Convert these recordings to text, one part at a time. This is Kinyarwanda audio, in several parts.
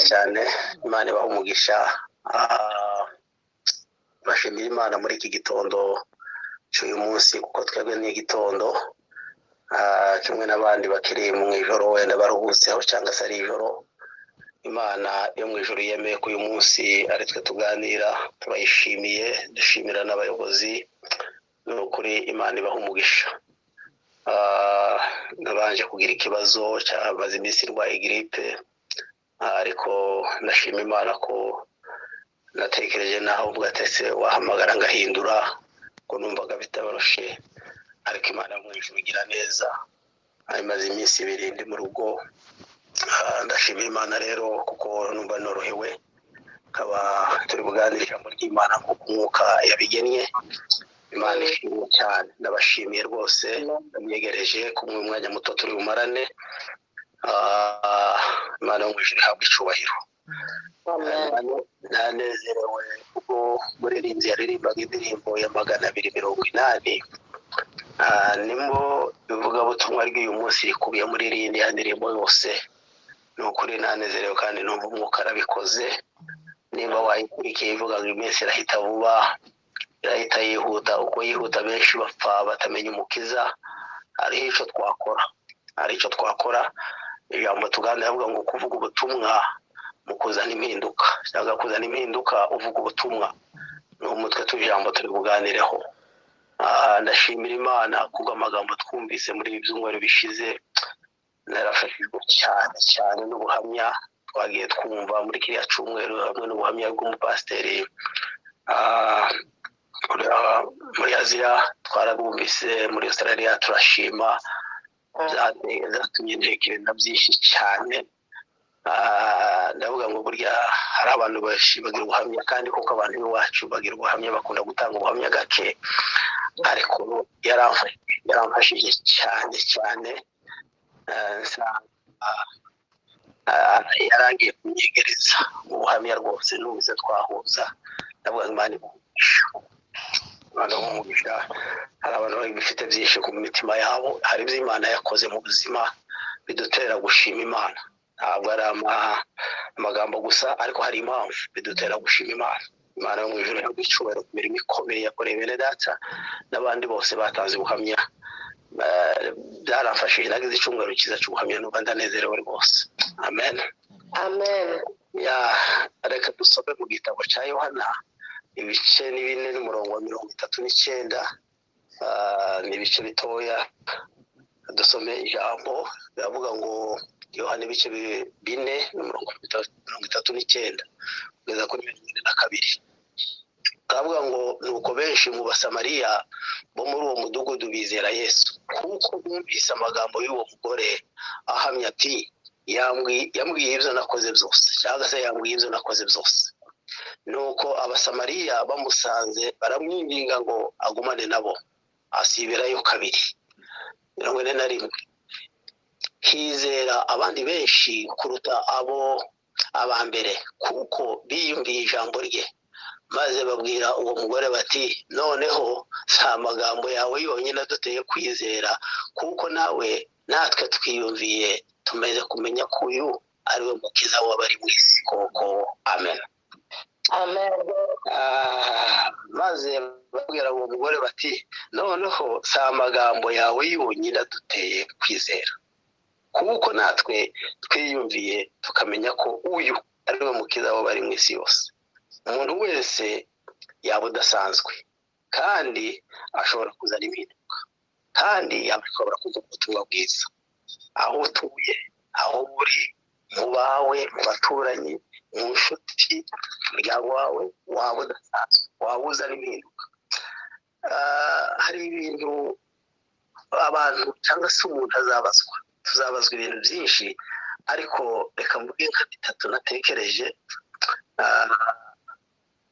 cyane Imana ibaha umugisha. Bashimira Imana muri iki gitondo cy'uyu munsi kuko twebwe ni igitondo kimwe n'abandi bakiri mu ijoro wenda baruhutseho cyangwa se ari ijoro. Imana yo mu ijoro yemeye ko uyu munsi ari twe tuganira, turayishimiye, dushimira n'abayobozi. Ni ukuri Imana ibaha umugisha. Nabanje kugira ikibazo cyamaze iminsi ndwaye gripe, ariko ndashima Imana ko natekereje naho ubwo atese wahamagara ngahindura ko numvaga bitabaroshe, ariko Imana mu ijuru igira neza. Imaze iminsi 2 ndi mu rugo. Ndashima Imana rero kuko numva norohewe, kaba turi buganira ijambo ry'Imana nk'uko umwuka yabigennye. Imana ishimwe cyane, ndabashimiye rwose. Ndamyegereje kumwe umwanya muto turi bumarane. Imana mu ijuru ihabwe icyubahiro. Nanezerewe kuko muririmbyi yaririmbaga indirimbo ya 280. Nimbo ivugabutumwa ry'uyu munsi rikubiye muri rindi ya ndirimbo yose. Ni ukuri nanezerewe kandi numva umwuka arabikoze. Nimba wayikurikiye ivuga ngo iminsi irahita vuba, irahita yihuta. Uko yihuta benshi bapfa batamenya umukiza. Hari icyo twakora. Ijambo tuganira avuga ngo kuvuga ubutumwa mu kuzana impinduka, cyangwa kuzana impinduka uvuga ubutumwa. Ni umutwe tujambo turi buganireho. Ndashimira Imana kuko amagambo twumvise muri ibi byumweru bishize narafashijwe cyane n'ubuhamya twagiye twumva muri kiriya cyumweru, hamwe n'ubuhamya bw'umupasiteri muri Aziya twarabumvise, muri Australia turashima. Zatumye ntekereza byinshi cyane. Ndavuga ngo burya hari abantu bagira ubuhamya, kandi kuko abantu b'iwacu bagira ubuhamya, bakunda gutanga ubuhamya gake, ariko yaramfashije cyane. Yarangiye kunyegereza mu buhamya rwose, n'ubuze twahuza. Ndavuga ngo Imana umugisha. Hari abantu bafite byinshi ku mitima yabo, hari ibyo Imana yakoze mu buzima bidutera gushima Imana. Ntabwo ari amagambo gusa, ariko hari impamvu bidutera gushima Imana. Imana yo mu ijuru ihabwe icyubahiro ku mirimo ikomeye yakoreye bene data n'abandi bose batanze ubuhamya. Byaramfashije, nagize icyumweru cyiza cy'ubuhamya, numva ndanezerewe rwose. Amen. Reka dusome mu gitabo cya Yohana ibice 4 n'umurongo wa 39. Ni ibice bitoya. Dusome ijambo biravuga ngo Yohana ibice 4 n'umurongo wa 39 kugeza kuri 42. Aravuga ngo nuko benshi mu Basamariya bo muri uwo mudugudu bizera Yesu, kuko bumvise amagambo y'uwo mugore ahamya ati yambwiye ibyo nakoze byose, cyangwa se yambwiye ibyo nakoze byose. Nuko Abasamariya bamusanze baramwinginga ngo agumane nabo, asibirayo 2. 41. Hizera abandi benshi kuruta abambere, kuko biyumviye ijambo rye. Maze babwira uwo mugore bati, noneho si amagambo yawe yonyine aduteye kwizera, kuko natwe twiyumviye tumaze kumenya ko uyu ari we mukiza w'abari mu isi koko. Amen. Maze babwira uwo mugore bati, noneho si amagambo yawe yonyine aduteye kwizera, kuko natwe twiyumviye tukamenya ko uyu ari we mukiza w'abari mu isi yose. Umuntu wese yaba udasanzwe, kandi ashobora kuzana impinduka, kandi ashobora kuvuga ubutumwa bwiza aho utuye, aho uri, mu bawe, mu baturanyi, mu nshuti, umuryango wawe. Waba udasanzwe, waba uzana impinduka. Hari ibintu abantu cyangwa se umuntu tuzabazwa ibintu byinshi, ariko reka mvuge nka 3 natekereje.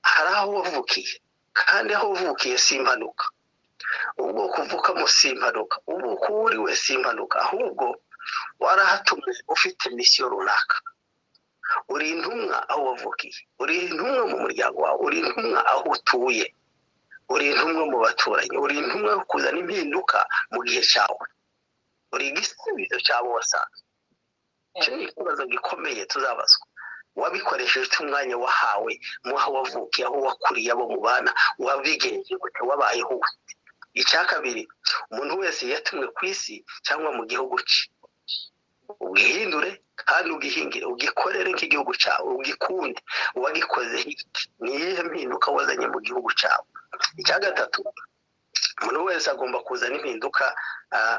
Hari aho wavukiye, kandi aho uvukiye si impanuka. Ubwo kuvukamo si impanuka, ubwo kuriwe si impanuka, ahubwo warahatumwe ufite misiyo runaka. Uri intumwa aho wavukiye, uri intumwa mu muryango wawe, uri intumwa aho utuye, uri intumwa mu baturanyi, uri intumwa yo kuzana impinduka mu gihe cyawe, uri igisubizo cyabo wasanze. Icyo ni ikibazo gikomeye tuzabazwa. wabikoresheje ufite umwanya wahawe muha wavukiye aho wakuriye abo mubana wabigenje gute wabayeho ute. Icya kabiri, umuntu wese yatumwe ku isi cyangwa mu gihugu cye ugihindure kandi ugihingire ugikorere nk'igihugu cyawe ugikunde uwagikoze ni iyihe mpinduka wazanye mu gihugu cyawe. Icya gatatu, umuntu wese agomba kuzana impinduka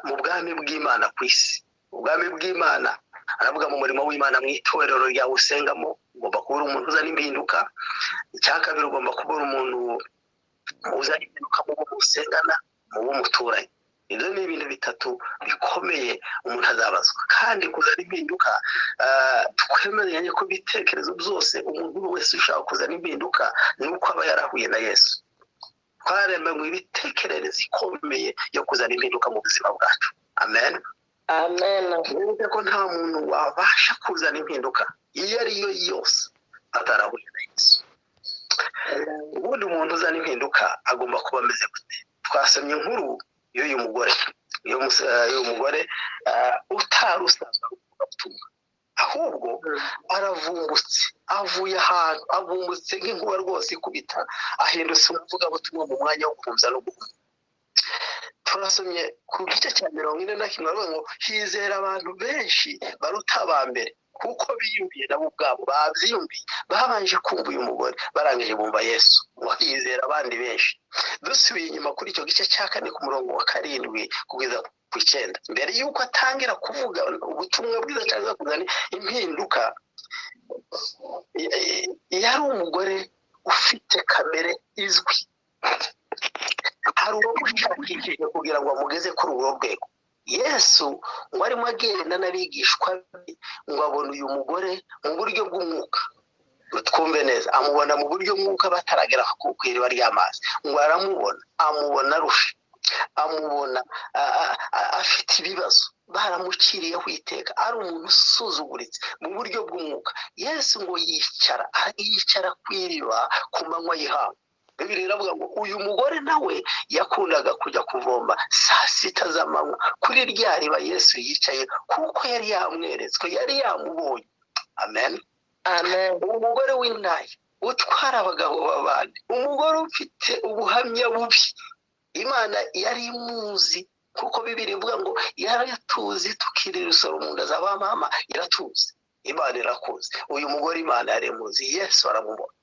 mu bwami bw'Imana ku isi. Ubwami bw'Imana aravuga mu murimo w'Imana mu itorero ryawe usengamo ugomba kuba umuntu uzana impinduka. Icya kabiri, ugomba kuba umuntu uzana impinduka mu bo musengana mu bo muturanye. Ibyo ni ibintu bitatu bikomeye umuntu azabazwa. Kandi kuzana impinduka twemeranye ko ibitekerezo byose umuntu wese ushaka kuzana impinduka ni uko aba yarahuye na Yesu. Twaremanywe ibitekerezo ikomeye yo kuzana impinduka mu buzima bwacu. Amen. Amen. Nubwo ko nta muntu wabasha kuzana impinduka iyo ari yo yose atarahuye na Yesu. Ubundi umuntu uzana impinduka agomba kuba ameze gute? Twasomye inkuru y'uyu mugore utari usanzwe ubutumwa, ahubwo aravumbutse avuye ahantu avumbutse nk'inkuba rwose ikubita ahindutse umuvugabutumwa mu mwanya wo kumva no guhumeka. Turasomye ku gice cya 41 aravuga ngo hizera abantu benshi baruta aba mbere kuko biyumviye nabo ubwabo babyiyumviye babanje kumva uyu mugore barangije bumva Yesu. Ngo hizera abandi benshi. Dusubiye inyuma kuri icyo gice cya 4 ku murongo wa 7 kugeza ku 9, mbere yuko atangira kuvuga ubutumwa bwiza cyangwa kuzana impinduka, yari umugore ufite kamere izwi. Hari uwamushakishije kugira ngo amugeze kuri urwo rwego. Yesu ngo arimo agenda n'abigishwa be ngo abona uyu mugore mu buryo bw'umwuka. Twumve neza, amubona mu buryo bw'umwuka bataragera ku iriba ry'amazi. Ngo aramubona, amubona arusha, amubona afite ibibazo, baramuciriyeho iteka, ari umuntu usuzuguritse mu buryo bw'umwuka. Yesu ngo yicara ku iriba ku manywa y'ihangu. Bibiliya iravuga ngo uyu mugore nawe yakundaga kujya kuvoma saa 6 z'amanywa kuri rya riba Yesu yicaye, kuko yari yamweretswe, yari yamubonye. Amen. Amen. Umugore w'indaya utwara abagabo b'abandi, umugore ufite ubuhamya bubi. Imana yari imuzi, kuko Bibiliya ivuga ngo yaratuzi tukiri rusoro mu nda za ba mama, iratuzi. Imana irakuzi. Uyu mugore Imana yari imuzi, Yesu aramubona.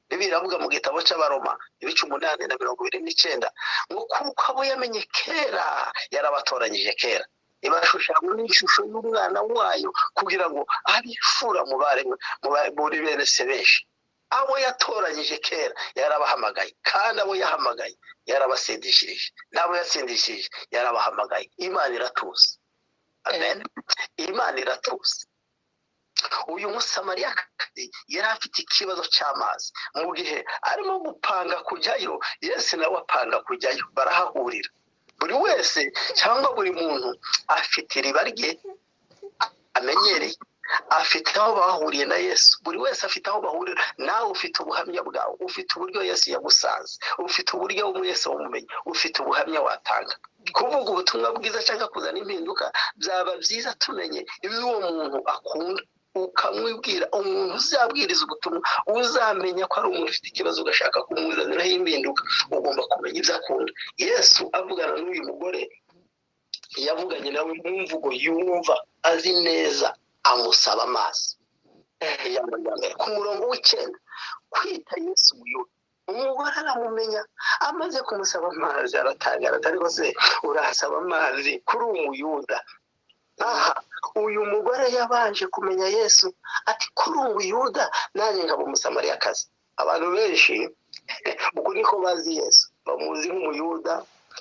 Bibiliya iravuga mu gitabo cy'Abaroma 8:29 ngo kuko abo yamenye kera yarabatoranyije kera, ibashushanya n'ishusho y'umwana wayo kugira ngo abifura mu baremwe muri bene se benshi. Abo yatoranyije kera yarabahamagaye, kandi abo yahamagaye yarabasindishirije, n'abo yatsindishirije yarabahamagaye. Imana iratuzi. Amen. Imana iratuzi. Uyu musamariyakazi yari afite ikibazo cy'amazi. Mu gihe arimo gupanga kujyayo, Yesu nawe apanga kujyayo, barahahurira. Buri wese cyangwa buri muntu afite iriba rye amenyereye, afite aho bahuriye na Yesu. Buri wese afite aho bahurira. Nawe ufite ubuhamya bwawe, ufite uburyo Yesu yagusanze, ufite uburyo Yesu wamumenye, ufite ubuhamya watanga. Kuvuga ubutumwa bwiza cyangwa kuzana impinduka byaba byiza tumenye ibyo uwo muntu akunda, ukamwibwira. Umuntu uzabwiriza ubutumwa uzamenya ko ari umuntu ufite ikibazo ugashaka kumuzaniraho impinduka, ugomba kumenya ibyo akunda. Yesu avugana n'uyu mugore yavuganye nawe mu mvugo yumva azi neza, amusaba amazi. Ku murongo w'9, kwita Yesu Umuyuda. Umugore aramumenya, amaze kumusaba amazi aratangara, ariko se urasaba amazi kuri Umuyuda? Aha, uyu mugore yabanje kumenya Yesu ati kuri Umuyuda nanjye nkaba umusamariyakazi. Abantu benshi uko niko bazi Yesu, bamuzi nk'Umuyuda,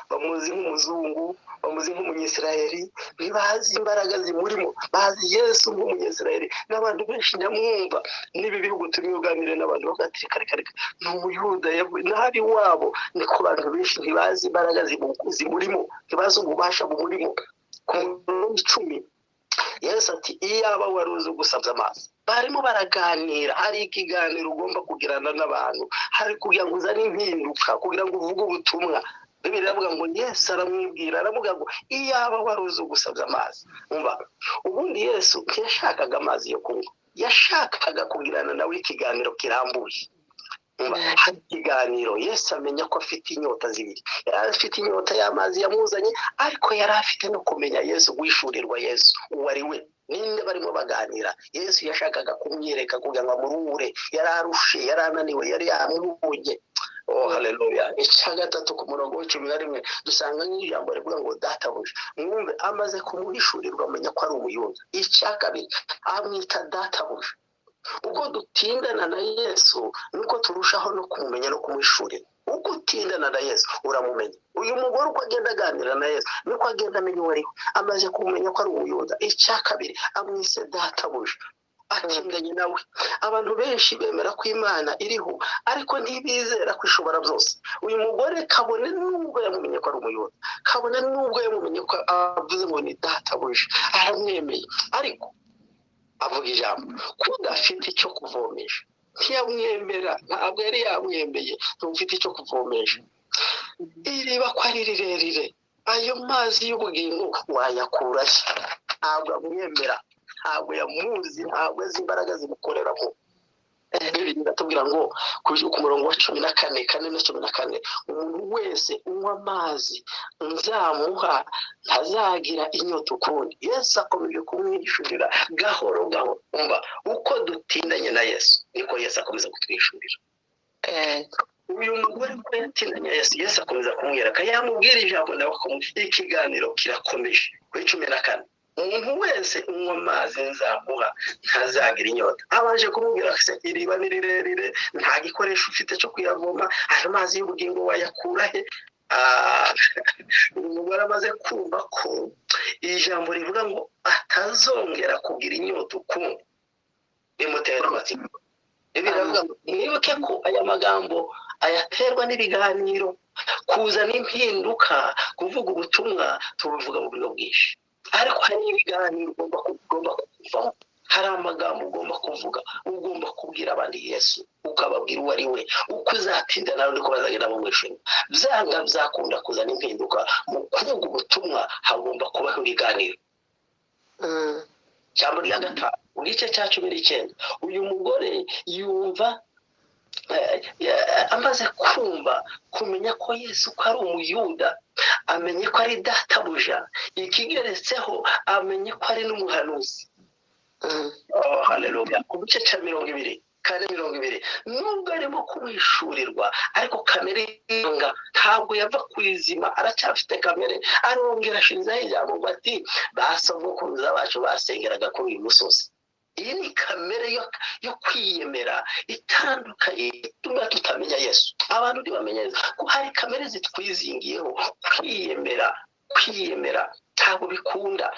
bamuzi nk'umuzungu, bamuzi nk'umunyisiraheli, ntibazi imbaraga zimurimo. Bazi Yesu nk'umunyisiraheli. N'abantu benshi ndamwumva n'ibi bihugu turimo uganire n'abantu bakati kare ni Umuyuda nabi wabo. Niko abantu benshi ntibazi imbaraga zimurimo, ntibazi ububasha bumurimo. Ku murongo 10 Yesu ati iyaba wari uzi gusabya amazi. Barimo baraganira, hari ikiganiro ugomba kugirana n'abantu, hari kugira ngo uzane impinduka, kugira ngo uvuge ubutumwa. Bibiliya iravuga ngo Yesu aramwibwira, aravuga ngo iyaba wari uzi gusabya amazi. Umva, ubundi Yesu ntiyashakaga amazi yo kunywa, yashakaga kugirana nawe ikiganiro kirambuye. Ikiganiro Yesu amenya ko afite inyota zibiri. Yari afite inyota y'amazi yamuzanye, ariko yari afite no kumenya Yesu, guhishurirwa Yesu uwo ari we, ninde barimo baganira. Yesu yashakaga kumwereka kugira ngo amuruhure. Yari arushe, yari ananiwe, yari yamuruhuje. Oh, haleluya. Icya gatatu ku murongo w'11 dusanga nk'ijambo rivuga ngo databuja. Mwumve, amaze kumuhishurirwa amenya ko ari umuyuda. Icya kabiri amwita databuja. Uko dutindana na Yesu niko turushaho no kumumenya no kumuhishurira. Uko utindana na Yesu uramumenya. Uyu mugore uko agenda aganira na Yesu niko agenda amenya uwo ari we. Amaze kumenya ko ari umuyuda. Icya kabiri amwise databuja, atindanye nawe. Abantu benshi bemera ko Imana iriho, ariko ntibizera ko ishobora byose. Uyu mugore kabone nubwo yamumenye ko ari umuyuda, kabone nubwo yamumenye ko avuze ngo ni databuja, aramwemeye, ariko avuga ijambo kudafite icyo kuvomesha. Ntiyamwemera, ntabwo yari yamwemeye. Ntufite icyo kuvomesha. Iriba ko ari rirerire, ayo mazi y'ubugingo wayakurahe? Ntabwo amwemera, ntabwo yamuzi, ntabwo azi imbaraga zimukoreramo. Biratubwira ngo ku murongo wa 14 umuntu wese unywa amazi nzamuha ntazagira inyota ukundi. Yesu akomeje kumwishurira gahoro gahoro. Umva, uko dutindanye na Yesu niko Yesu akomeza kutwishurira. Uyu mugore ko yatindanye Yesu, Yesu akomeza kumwereka, yamubwira ijambo nawe ikiganiro kirakomeje. Kuri 14 umuntu wese unywa amazi nzamuha ntazagira inyota. Abanje kumubwira se iriba ni rirerire, nta gikoresho ufite cyo kuyavoma, ayo mazi y'ubugingo wayakura he? Umugore amaze kumva ko ijambo rivuga ngo atazongera kugira inyota ukundi, bimutera amatsiko. Biravuga ngo mwibuke ko aya magambo ayaterwa n'ibiganiro, kuzana impinduka, kuvuga ubutumwa tubivuga mu buryo bwinshi. Ariko hari ibiganiro ugomba kuvamo, hari amagambo ugomba kuvuga, ugomba kubwira abandi Yesu, ukababwira uwo ari we, uko uzatinda nawe niko bazagenda bamwishima. Byanga byakunda kuzana impinduka mu kuvuga ubutumwa, hagomba kubaho ibiganiro. Jambo rya gatanu mu gice cya 19 uyu mugore yumva amaze kumenya ko Yesu ko ari umuyuda, amenye ko ari databuja, ikigeretseho amenye ko ari n'umuhanuzi. Oh, haleluya. Ku gice cya 20 nubwo arimo kumwishurirwa, ariko kamere yanga ntabwo yava kwizima, aracyafite kamere. Arongera ashinzaho ijambo ngo ati basogokuruza bacu basengeraga kuri uyu musozi. Iyi ni kamere yo kwiyemera itandukanye ituma tutamenya Yesu. Abantu ntibamenya Yesu ko hari kamere zitwizingiyeho. Kwiyemera ntabwo bikunda.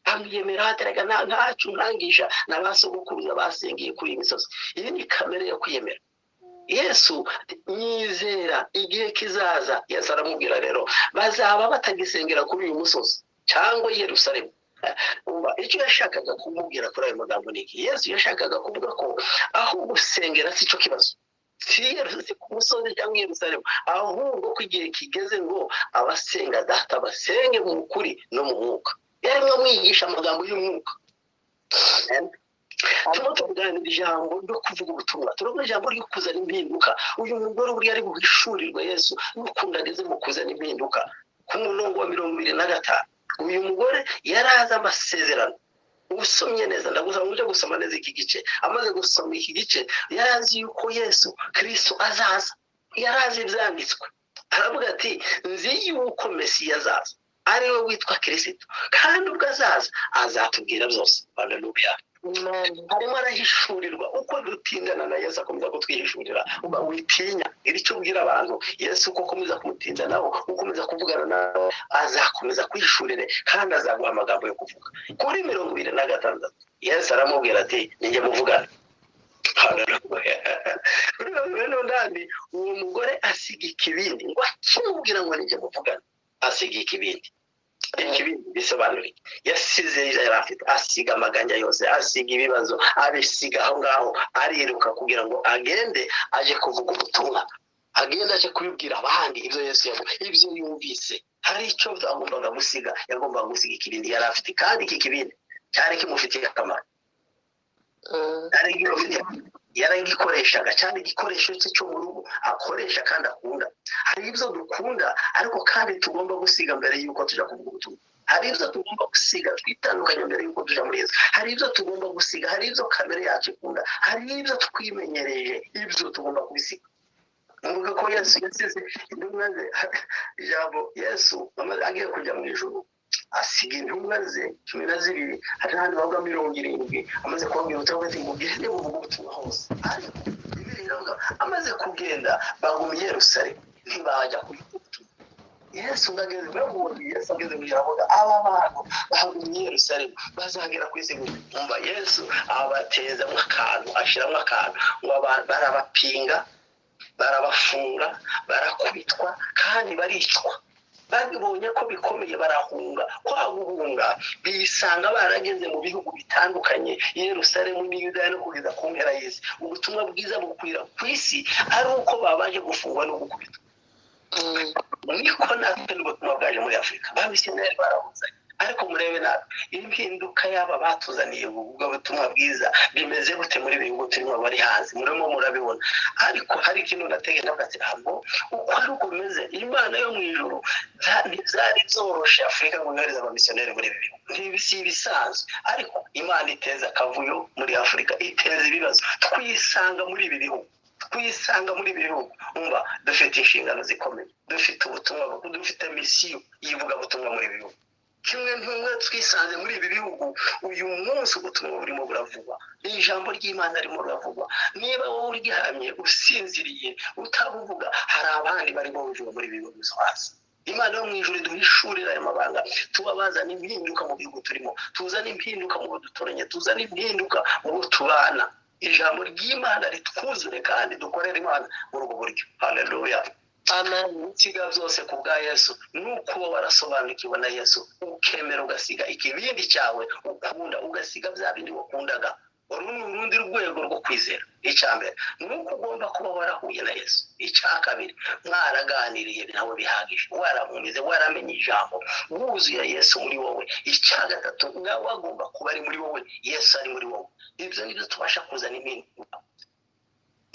Amwiyemera ateraga ntacyo ntangisha n'abasogokuruza basengeye kuri iyi misozi. Iyi ni kamere yo kwiyemera. Yesu nyizera igihe kizaza. Yesu aramubwira rero bazaba batagisengera kuri uyu musozi cyangwa i Yerusalemu. Icyo yashakaga kumubwira kuri ayo magambo ni iki? Yesu yashakaga kuvuga ko aho gusengera si cyo kibazo, si ku musozi cyangwa i Yerusalemu, ahubwo ko igihe kigeze ngo abasenga data basenge mu kuri no mu mwuka. Yarimo amwigisha amagambo y'umwuka. Turimo tuganira ijambo ryo kuvuga ubutumwa, turabona ijambo ryo kuzana impinduka. Uyu mugore uri ari guhishurirwa Yesu n'ukuntu ageze mu kuzana impinduka. Ku murongo wa 25 uyu mugore yari azi amasezerano. Usomye neza, ndagusaba uje gusoma neza iki gice. Amaze gusoma iki gice yari azi yuko Yesu Kristo azaza, yari azi ibyanditswe. Aravuga ati nzi yuko Mesiya azaza, ari we witwa Kristo, kandi ubwo azaza azatubwira byose. Haleluya. Arimo arahishurirwa. Uko dutindana na Yesu akomeza kutwihishurira. Uba witinya icyo ubwira abantu. Yesu uko akomeza kumutinda nawe, ukomeza kuvugana nawe, azakomeza kwihishurire kandi azaguha amagambo yo kuvuga. Kuri 26 Yesu aramubwira ati ninjye muvugana. Uwo mugore asiga ikibindi ngo akimubwira ngo ninjye muvugana, asiga ikibindi. Ikibindi bisobanura yasize yari afite, asiga amaganya yose, asiga ibibazo, abisiga aho ngaho, ariruka kugira ngo agende aje kuvuga ubutumwa, agende aje kubibwira abandi ibyo Yesu ibyo yumvise. Hari icyo agombaga gusiga, yagombaga gusiga ikibindi yari afite, kandi iki kibindi cyari kimufitiye akamaro. yaragikoreshaga cyane, igikoresho cye cyo mu rugo akoresha kandi akunda. Hari ibyo dukunda ariko kandi tugomba gusiga mbere y'uko tujya kuvuga ubutumwa. Hari ibyo tugomba gusiga twitandukanye mbere y'uko tujya muri Yesu. Hari ibyo tugomba gusiga, hari ibyo kamere yacu ikunda, hari ibyo twimenyereje, ibyo tugomba kubisiga. Muvuga ko Yesu yasize intumwa ze, ijambo Yesu agiye kujya mu ijuru asiga intumwa ze 12, hari n'abandi bavuga 70, amaze kubabwira ubutumwa ati mugende muvuge ubutumwa hose. Ariko Bibiliya iravuga amaze kugenda baguma i Yerusalemu, ntibajya kuvuga ubutumwa. Yesu ageze mu ijambo, aba bantu bahagumye i Yerusalemu bazagera ku isi. Umva Yesu abatezamo akantu, ashiramo akantu ngo abantu barabapinga, barabafunga, barakubitwa kandi baricwa. Babibonye ko bikomeye barahunga. Kwa guhunga bisanga barageze mu bihugu bitandukanye, Yerusalemu n'Iyudaya no kugeza ku mpera y'isi. Ubutumwa bwiza bukwira ku isi ari uko babanje gufungwa no gukubitwa. Niko natwe n'ubutumwa bwaje muri Afurika, bamisiyoneri barahuzanye. Ariko murebe natwe impinduka yaba batuzaniye ubwo butumwa bwiza bimeze gute muri bihugu turimo bari hanze, murimo murabibona. Ariko hari ikintu nategeka ngo uko ari uko bimeze, Imana yo mu ijuru ntizari zoroshe Afurika ngo yohereze abamisiyoneri muri ibi bihugu. Ntibisi ibisanzwe, ariko Imana iteza akavuyo muri Afurika, iteza ibibazo. Twisanga muri ibi bihugu, umva dufite inshingano zikomeye, dufite ubutumwa, dufite misiyo yivuga butumwa muri ibi bihugu. Kimwe ntumwe twisanze muri ibi bihugu, uyu munsi ubutumwa burimo buravugwa, ijambo ry'Imana ririmo buravugwa. Niba wowe uryihamye usinziriye utabuvuga, hari abandi barimo buvuga muri ibi bihugu hasi. Imana yo mu ijuru duhishurira aya mabanga, tubabazana impinduka mu bihugu turimo, tuzana impinduka mu duturanye, tuzana impinduka mu tubana. Ijambo ry'Imana ritwuzure kandi dukorera Imana muri ubwo buryo. Haleluya. Amen. Ukiga byose ku bwa Yesu, nuko warasobanukiwe na Yesu, ukemera ugasiga ikibindi cyawe ukunda, ugasiga bya bindi wakundaga. Uru ni urundi rwego rwo kwizera. Icyambere nuko ugomba kuba warahuye na Yesu. Icyakabiri mwaraganiriye nawe bihagije, waramumize, waramenye ijambo, wuzuye Yesu muri wowe. Icyagatatu nawe agomba kuba ari muri wowe, Yesu ari muri wowe. Ibyo nibyo tubasha kuzana impinduka.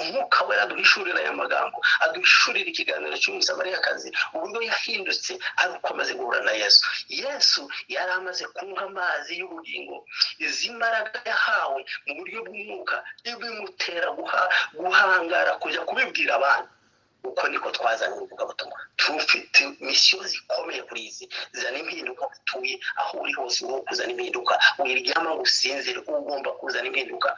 Umwuka wera aduhishurira aya magambo, aduhishurira ikiganiro cy'umusamariyakazi, uburyo yahindutse ari uko amaze guhura na Yesu. Yesu yari amaze kunywa amazi y'ubugingo. Izi mbaraga yahawe mu buryo bw'umwuka ibimutera guhangara kujya kubibwira abantu. Uko niko twazanye ubuvugabutumwa. Tufite misiyo zikomeye kuri izi, zizana impinduka utuye aho uri hose. Wowe kuzana impinduka, wiryama ngo usinzire, ugomba kuzana impinduka.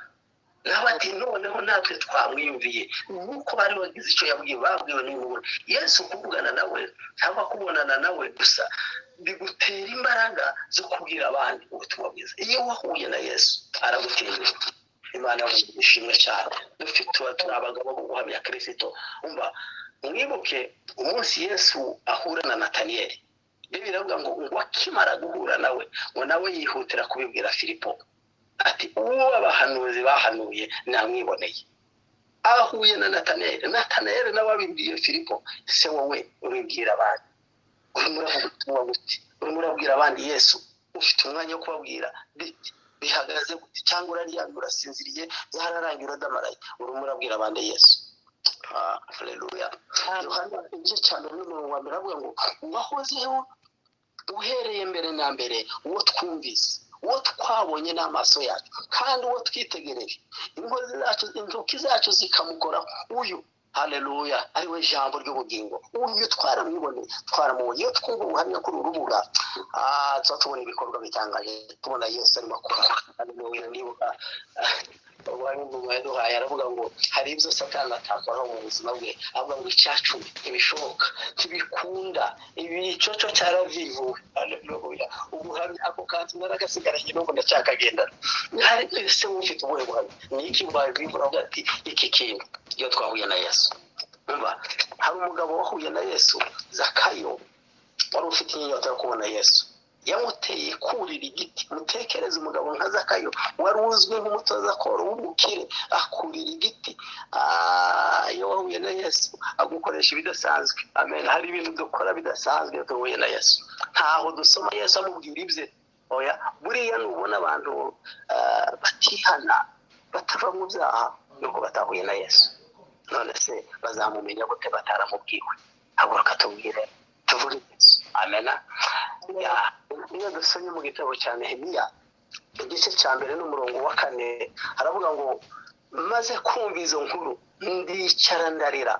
N'abati noneho natwe twamwiyumviye nuko bari bagize icyo babwiwe n'Imana. Yesu kuvugana nawe cyangwa kubonana nawe gusa bigutera imbaraga zo kubwira abandi ubutumwa bwiza. Iyo wahuye na Yesu aragutera. Imana ishimwe cyane. Dufite turi abagabo bo guhamya Kristo. Umva mwibuke umunsi Yesu ahura na Nataniyeli, Bibiliya iravuga ngo akimara guhura nawe, ngo nawe yihutira kubibwira Filipo ati uwo abahanuzi bahanuye namwiboneye. Ahuye na Natanayeli nawe abibwiye Filipo, se wowe uribwira abandi, urimo uravuga ubutumwa gute? Urimo urabwira abandi Yesu, ufite umwanya wo kubabwira bihagaze gute? Cyangwa uraryamye urasinziriye, byararangiye uradamaraye, urimo urabwira abandi Yesu. Haleluya. Yohana igice cyane n'umurongo wa mbere avuga ngo wahozeho uhereye mbere na mbere, uwo twumvise, uwo twabonye n'amaso yacu, kandi uwo twitegereje, intoki zacu zikamukoraho. Uyu, haleluya, ariwe jambo ry'ubugingo. Uyu twaramubonye. Iyo twumva ubuhamya kuri uru rubuga, tuba tubona ibikorwa bitangaje, tubona Yesu arimo akora. Haleluya. Nibuka duhaye aravuga ngo hari ibyo Satani atakoraho mu buzima bwe, avuga ngo icyacumi ntibishoboka, ntibikunda, ibicoco cyaravivuwe. Haleluya. Ubuhamya ako kantu naragasigaranye n'ubu ndacyakagendana. Hari ese ufite ubuhe buhamya? Ni iki wabivuga ati iki kintu? Iyo twahuye na Yesu, umva hari umugabo wahuye na Yesu, Zakayo, wari ufite inyota yo kubona Yesu. Yamuteye kurira igiti. Mutekereze umugabo nka Zakayo wari uzwi nk'umutoza koro w'umukire, akurira igiti. Iyo wahuye na Yesu agukoresha ibidasanzwe. Amen. Hari ibintu dukora bidasanzwe iyo duhuye na Yesu. Ntaho dusoma Yesu amubwira ibye. Oya, buriya nubona abantu batihana, batava mu byaha nuko batahuye na Yesu. None se bazamumenya gute bataramubwiwe? Haguruka tubwire tuvuge Yesu. Amena. Iyo dusomye mu gitabo cya Nehemiya igice cya mbere n'umurongo wa 4 haravuga ngo maze kumva izo nkuru ndicara ndarira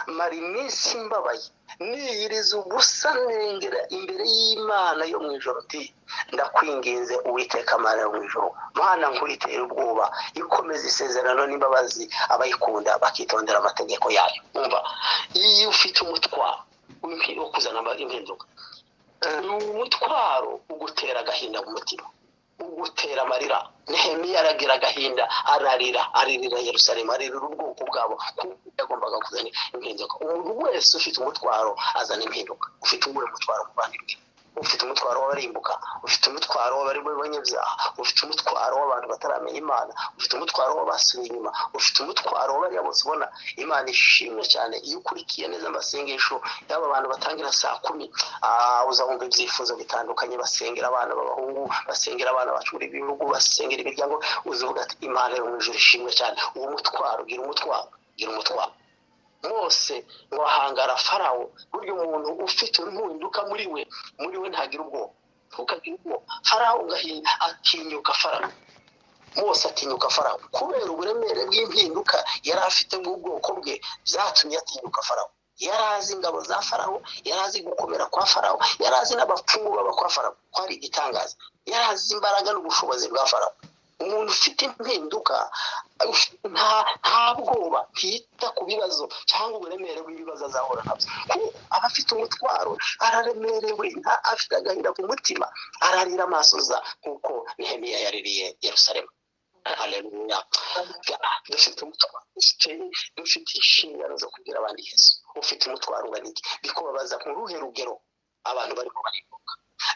mara iminsi mbabaye niyiriza ubusa nengera imbere y'Imana yo mu ijoro nti ndakwinginze Uwiteka Mana yo mu ijoro, Mana nkuritera ubwoba ikomeza isezerano n'imbabazi abayikunda bakitondera amategeko yayo. Umva, iyo ufite umutwaro wo kuzana impinduka, umutwaro ugutera agahinda mu mutima, ugutera amarira. Nehemiya aragira agahinda, aririra Yerusalemu, aririra ubwoko bwabo kuko yagombaga kuzana impinduka. Umuntu wese ufite umutwaro azana impinduka. Ufite uwuhe mutwaro muvandimwe? Ufite umutwaro w'abarimbuka, ufite umutwaro w'abari mu banyabyaha, ufite umutwaro w'abantu bataramenya Imana, ufite umutwaro w'abasubiye inyuma, ufite umutwaro w'abariya bose ubona Imana ishimwe cyane. Iyo ukurikiye neza amasengesho y'aba bantu batangira saa 10, uzabumva ibyifuzo bitandukanye, basengera abana b'abahungu, basengera abana bacu muri bihugu, basengera imiryango, uzuvuga ati Imana yo mu ijuru ishimwe cyane. Uwo mutwaro, gira umutwaro. Mose ngo ahangara Farawo. Buryo umuntu ufite impinduka muri we ntagira ubwoba, ntukagira ubwoba. Farawo ngahinda atinyuka Farawo. Mose atinyuka Farawo kubera uburemere bw'impinduka yari afite mu bwoko bwe, byatumye atinyuka Farawo. Yari azi ingabo za Farawo, yari azi gukomera kwa Farawo, yari azi n'abapfumu baba kwa Farawo, kwari igitangaza. Yari azi imbaraga n'ubushobozi bwa Farawo. Umuntu ufite impinduka nta bwoba, ntiyita ku bibazo cyangwa uburemere bw'ibibazo azahura nabyo. Aba afite umutwaro, araremerewe, afite agahinda ku mutima, ararira amasoza nk'uko Nehemiya yaririye Yerusalemu. Haleluya. Dufite umutwaro, dufite inshingano zo kugira abandi Yesu. Ufite umutwaro ungana iki? Bikubabaza mu ruhe rugero abantu barimo barimbuka?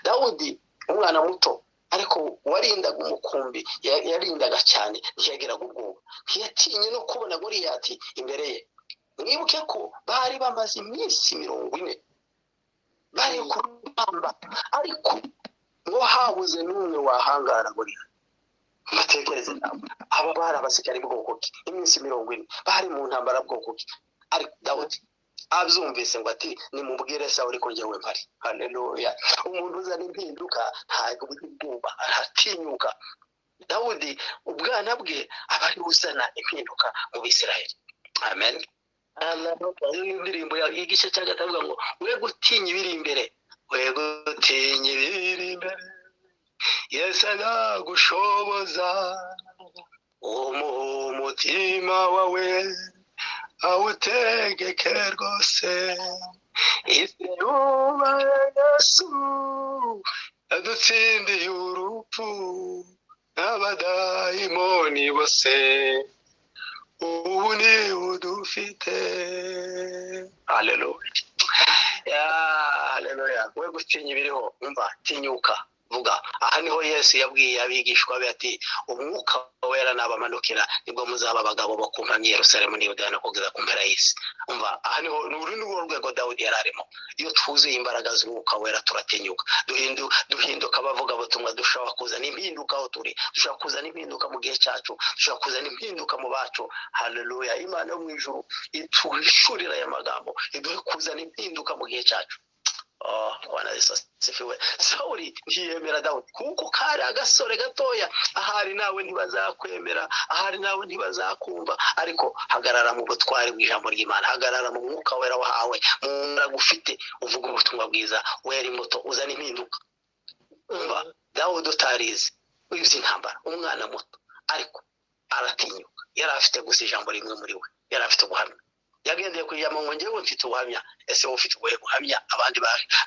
Dawudi umwana muto ariko warindaga umukumbi, yarindaga cyane, ntiyagiraga ubwoba, ntiyatinye no kubona Goliyati imbere ye. Mwibuke ko bari bamaze iminsi 40 bari ku rugamba, ariko ngo habuze n'umwe wahangara Goliyati. Mutekereze namwe, aba bari abasirikari bwoko ki? Iminsi 40 bari mu ntambara bwoko ki? Ariko Dawudi abyumvise ngo ati nimubwire Sawuli ko njyewe mpari. Haleluya. Umuntu uzana impinduka ntabwo ubwoba, aratinyuka. Dawudi ubwana bwe aba ari uzana impinduka mu Bisirayeli. Amen. Indirimbo y'igice cya gatatu avuga ngo we gutinya ibiri imbere, we gutinya ibiri imbere, Yesu agushoboza umutima wawe awutegeke rwose. Isi yubahe Yesu adutsindiye urupfu n'abadayimoni bose, ubu ni udufite. Haleluya. Haleluya. We gutinya ibiriho, umva, tinyuka, vuga. Aha niho Yesu yabwiye abigishwa be ati umwuka wera nabamanukira nibwo muzaba abagabo bo kumpamya Yerusalemu n'Iyudaya no kugeza ku mpera y'isi. Umva, aha niho n'urwo rwego Dawudi yararimo. Iyo twuzuye imbaraga z'umwuka wera turatinyuka, duhinduka abavuga butumwa, dushobora kuzana impinduka aho turi, dushobora kuzana impinduka mu gihe cyacu, dushobora kuzana impinduka mu bacu. Haleluya. Imana yo mu ijuru ituhishurira aya magambo, iduhe kuzana impinduka mu gihe cyacu. Bwana Yesu asifiwe. Sawuli ntiyemera Dawudi kuko kari agasore gatoya. Ahari nawe ntibazakwemera, ahari nawe ntibazakumva, ariko hagarara mu butwari bw'ijambo ry'Imana, hagarara mu mwuka wera wahawe, mu mbaraga ufite, uvuga ubutumwa bwiza, wera imbuto, uzana impinduka. Umva, Dawudi utarize wibye intambara, umwana muto, ariko aratinyuka. Yari afite gusa ijambo rimwe muri we, yari afite ubuhamya. Yagendeye kujyamo ngo njyewe mfite ubuhamya. Ese wowe ufite ubuhe buhamya? Abandi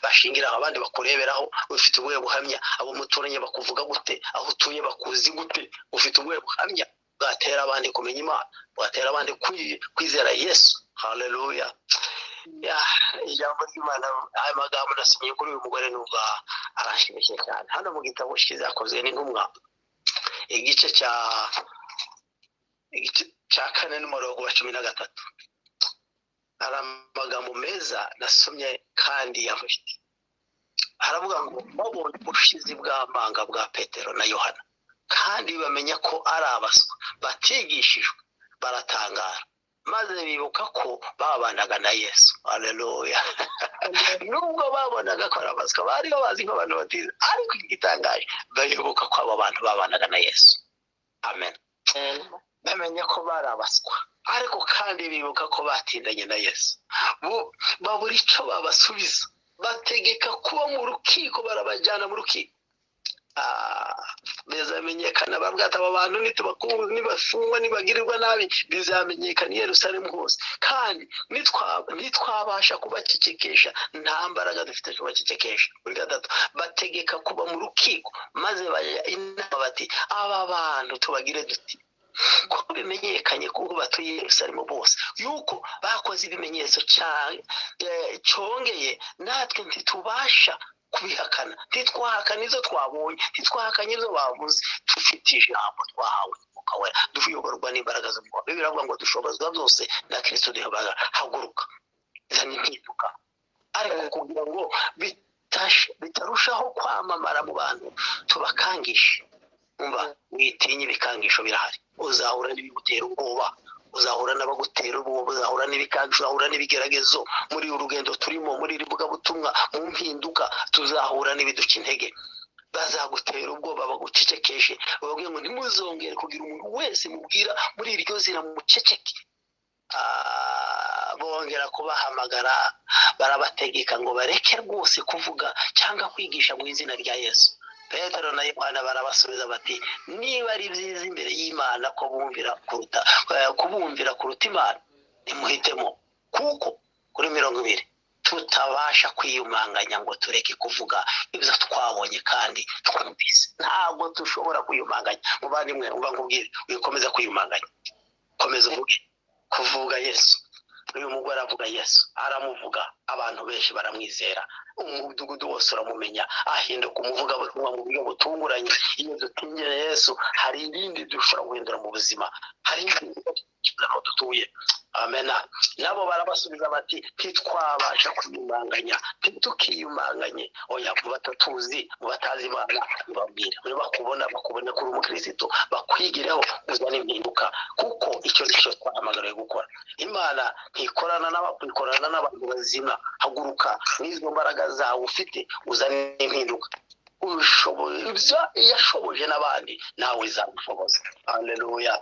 bashingiraho, abandi bakureberaho. Ufite ubuhe buhamya? Abo muturanye bakuvuga gute? Aho utuye bakuzi gute? Ufite ubuhe buhamya bwatera abandi kumenya Imana, bwatera abandi kwizera Yesu? Haleluya. Ijambo ry'Imana, aya magambo nasomye kuri uyu mugore numva arashimishye cyane. Hano mu gitabo cyakozwe n'intumwa, igice cya 4 n'umurongo wa 13. Hari amagambo meza nasomye kandi yafite. Haravuga ngo babonye ubushizi bw'amanga bwa Petero na Yohana kandi bamenya ko ari abaswa batigishijwe, baratangara maze bibuka ko babanaga na Yesu. Haleluya. Nubwo babonaga ko ari abaswa, bari bazi ko abantu batize, ariko igitangaje bibuka ko abo bantu babanaga na Yesu. Amen. Bamenye ko bari abaswa, ariko kandi bibuka ko batindanye na Yesu. Babura icyo babasubiza, bategeka kuba mu rukiko, barabajyana mu rukiko. Bizamenyekana babwata aba bantu nibafungwa nibagirirwa nabi, bizamenyekana i Yerusalemu hose, kandi nitwabasha kubacecekesha, nta mbaraga dufite kubacecekesha. Muri gatatu, bategeka kuba mu rukiko, maze bajya inama bati, aba bantu tubagire duti ko bimenyekanye ko batuye i Yerusalemu bose yuko bakoze ibimenyetso cyongeye, natwe ntitubasha kubihakana, ntitwahakana izo twabonye, ntitwahakanye izo bavuze. Dufite ijambo twahawe Mwuka Wera, duyoborwa n'imbaraga z'Umwuka. Biravuga ngo dushobozwa byose na Kristo duhabaga. Haguruka, zana impinduka. Ariko kugira ngo bitarushaho kwamamara mu bantu, tubakangishe. Umva, witinye, ibikangisho birahari. Uzahura n'ibigutera ubwoba, uzahura n'abagutera ubwoba, uzahura n'ibikangisho, uzahura n'ibigeragezo muri urugendo turimo, muri iri butumwa, mu mpinduka. Tuzahura n'ibiduca intege, bazagutera ubwoba, bagucecekeshe, bababwire ngo ntimuzongere kugira umuntu wese mubwira muri iryo zina, muceceke. Bongera kubahamagara, barabategeka ngo bareke rwose kuvuga cyangwa kwigisha mu izina rya Yesu. Petero na Yohana barabasubiza bati, niba ari byiza imbere y'Imana ko kubumvira kuruta Imana, nimuhitemo. Kuko kuri 20 tutabasha kwiyumanganya ngo tureke kuvuga ibyo twabonye kandi twumvise. Ntabwo dushobora kwiyumanganya. Muvandimwe, umva nkubwire, wikomeza kwiyumanganya, komeza uvuge, kuvuga Yesu. Uyu mugore avuga Yesu, aramuvuga, abantu benshi baramwizera, umudugudu wose uramumenya, ahinduka umuvugabutumwa mu buryo butunguranye. Iyo dutinye Yesu, hari ibindi dushobora guhindura mu buzima, hari ibindi dutuye. Amen. Nabo barabasubiza bati, ntitwabasha kwiyumanganya, ntitukiyumanganye. Oya, mu batatuzi, mu batazi Imana, babwire. Bakubona kuri umukristo, bakwigireho, uzane impinduka, kuko icyo nicyo twahamagariwe gukora. Imana ntikorana n'abantu bazima. Haguruka n'izo mbaraga zawe ufite, uzane impinduka. Yashoboje n'abandi, nawe izagushoboza. Haleluya.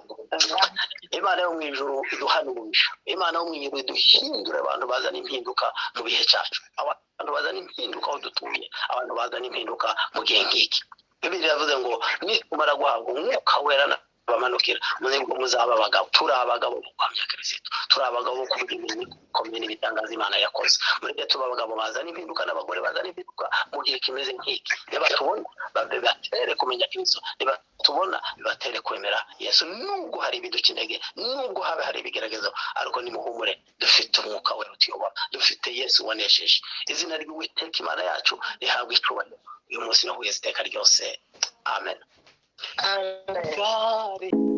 Imana yo mu ijuru iduhanurisha, Imana yo mu ijuru iduhindura abantu bazana impinduka mu bihe cyacu, abantu bazana impinduka aho dutuye, abantu bazana impinduka mu gihe nk'iki. Bibiliya yavuze ngo nitumara guhabwa Umwuka Wera bamanukira, nibwo muzaba abagabo. Turi abagabo bo guhamya Kristo, turi abagabo bo kuvuga ibintu bikomeye n'ibitangaza Imana yakoze. Muri byo tuba abagabo bazana impinduka, n'abagore bazana impinduka mu gihe kimeze nk'iki. Niba tubona bibatere kumenya Kristo, niba tubona bibatere kwemera Yesu. Nubwo hari ibiduca intege, nubwo haba hari ibigeragezo, ariko nimuhumure, dufite Umwuka Wera utuyobora, dufite Yesu wanesheje. Izina ry'Uwiteka Imana yacu rihabwa icyubahiro uyu munsi no kugeza iteka ryose. Amen. Amen.